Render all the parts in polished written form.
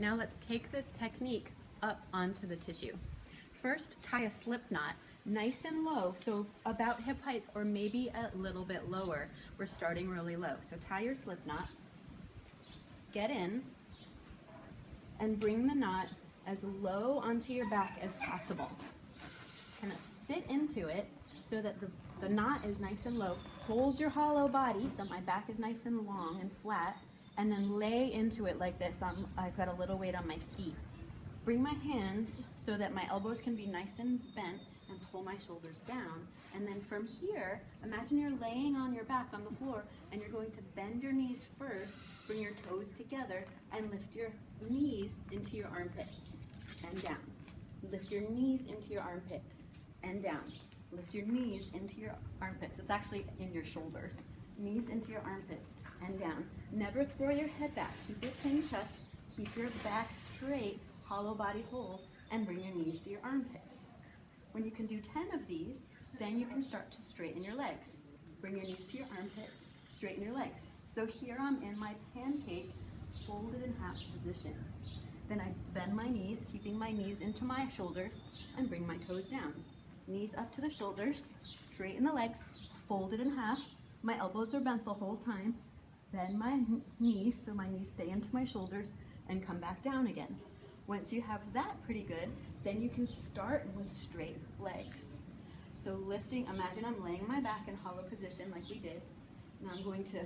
Now let's take this technique up onto the tissue. First, tie a slip knot nice and low, so about hip height or maybe a little bit lower. We're starting really low. So tie your slip knot, get in, and bring the knot as low onto your back as possible. Kind of sit into it so that the knot is nice and low. Hold your hollow body so my back is nice and long and flat, and then lay into it like this. I've got a little weight on my feet. Bring my hands so that my elbows can be nice and bent, and pull my shoulders down. And then from here, imagine you're laying on your back on the floor, and you're going to bend your knees first, bring your toes together, and lift your knees into your armpits and down. Lift your knees into your armpits and down. Lift your knees into your armpits. It's actually in your shoulders. Knees into your armpits and down. Never throw your head back. Keep your chin chest. Keep your back straight, hollow body whole, and bring your knees to your armpits. When you can do 10 of these, then you can start to straighten your legs. Bring your knees to your armpits, straighten your legs. So here I'm in my pancake, folded in half position. Then I bend my knees, keeping my knees into my shoulders, and bring my toes down. Knees up to the shoulders, straighten the legs, folded in half. My elbows are bent the whole time. Bend my knees so my knees stay into my shoulders and come back down again. Once you have that pretty good, then you can start with straight legs. So lifting, imagine I'm laying my back in hollow position like we did. Now I'm going to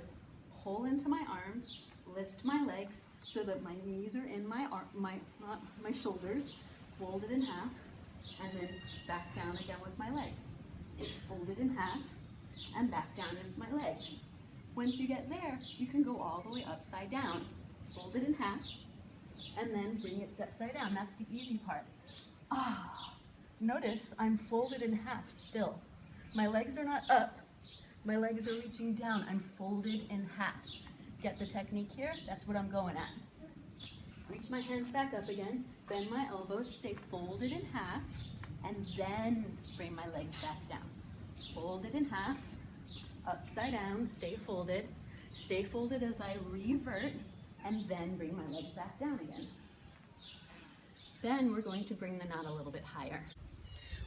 pull into my arms, lift my legs so that my knees are in my shoulders, folded in half, and then back down again with my legs. Folded in half, and back down with my legs. Once you get there, you can go all the way upside down. Fold it in half, and then bring it upside down. That's the easy part. Notice I'm folded in half still. My legs are not up. My legs are reaching down. I'm folded in half. Get the technique here? That's what I'm going at. Reach my hands back up again. Bend my elbows. Stay folded in half. And then bring my legs back down. Fold it in half. Upside down. Stay folded. Stay folded as I revert. And then bring my legs back down again. Then we're going to bring the knot a little bit higher.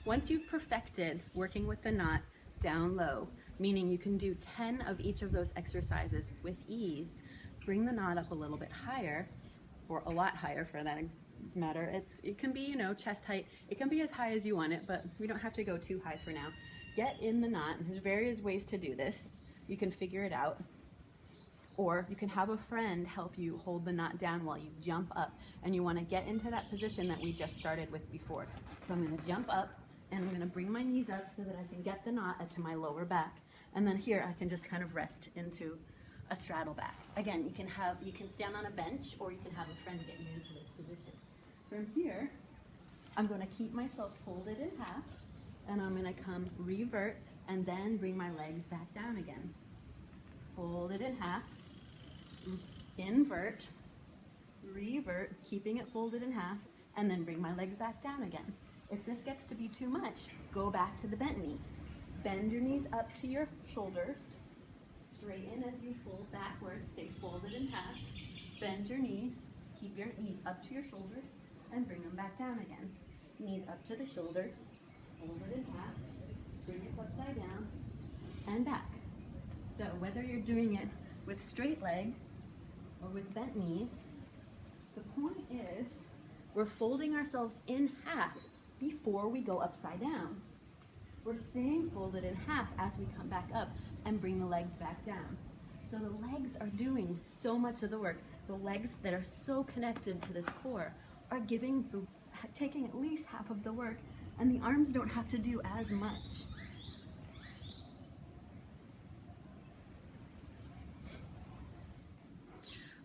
Once you've perfected working with the knot down low, meaning you can do 10 of each of those exercises with ease, bring the knot up a little bit higher, or a lot higher for that matter. It can be, chest height. It can be as high as you want it, but we don't have to go too high for now. Get in the knot. There's various ways to do this. You can figure it out. Or you can have a friend help you hold the knot down while you jump up, and you want to get into that position that we just started with before. So I'm going to jump up, and I'm going to bring my knees up so that I can get the knot to my lower back. And then here I can just kind of rest into a straddle back. Again, you can stand on a bench, or you can have a friend get you into this position. From here, I'm going to keep myself folded in half, and I'm going to come revert and then bring my legs back down again. Fold it in half, invert, revert, keeping it folded in half, and then bring my legs back down again. If this gets to be too much, go back to the bent knee. Bend your knees up to your shoulders, straighten as you fold backwards, stay folded in half, bend your knees, keep your knees up to your shoulders, and bring them back down again. Knees up to the shoulders, fold it in half, bring it upside down, and back. So whether you're doing it with straight legs or with bent knees, the point is we're folding ourselves in half before we go upside down. We're staying folded in half as we come back up and bring the legs back down. So the legs are doing so much of the work. The legs that are so connected to this core are taking at least half of the work, and the arms don't have to do as much.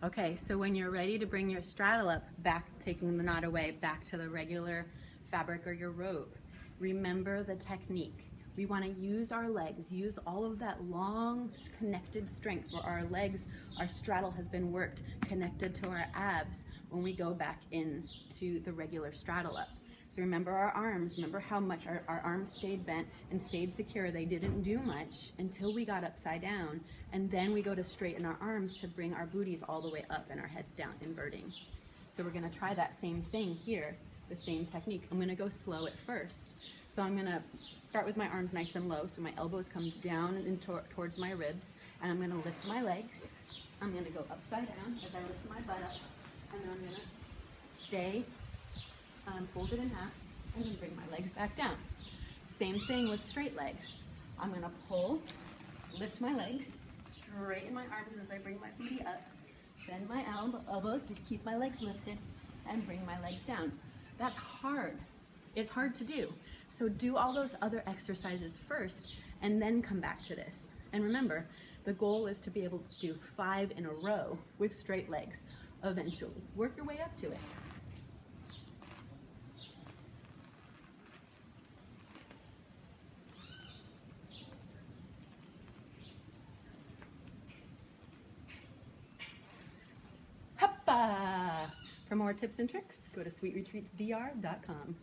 Okay, so when you're ready to bring your straddle up, back, taking the knot away, back to the regular fabric or your robe, remember the technique. We want to use our legs, use all of that long connected strength where our legs, our straddle has been worked, connected to our abs when we go back into the regular straddle up. So remember our arms, remember how much our arms stayed bent and stayed secure. They didn't do much until we got upside down, and then we go to straighten our arms to bring our booties all the way up and our heads down, inverting. So we're gonna try that same thing here, the same technique. I'm gonna go slow at first. So I'm gonna start with my arms nice and low, so my elbows come down and towards my ribs, and I'm gonna lift my legs. I'm gonna go upside down as I lift my butt up, and then I'm gonna stay folded in half, and then bring my legs back down. Same thing with straight legs. I'm gonna pull, lift my legs, straighten my arms as I bring my booty up, bend my elbows to keep my legs lifted, and bring my legs down. That's hard. It's hard to do. So do all those other exercises first, and then come back to this. And remember, the goal is to be able to do 5 in a row with straight legs eventually. Work your way up to it. Hoppa! For more tips and tricks, go to sweetretreatsdr.com.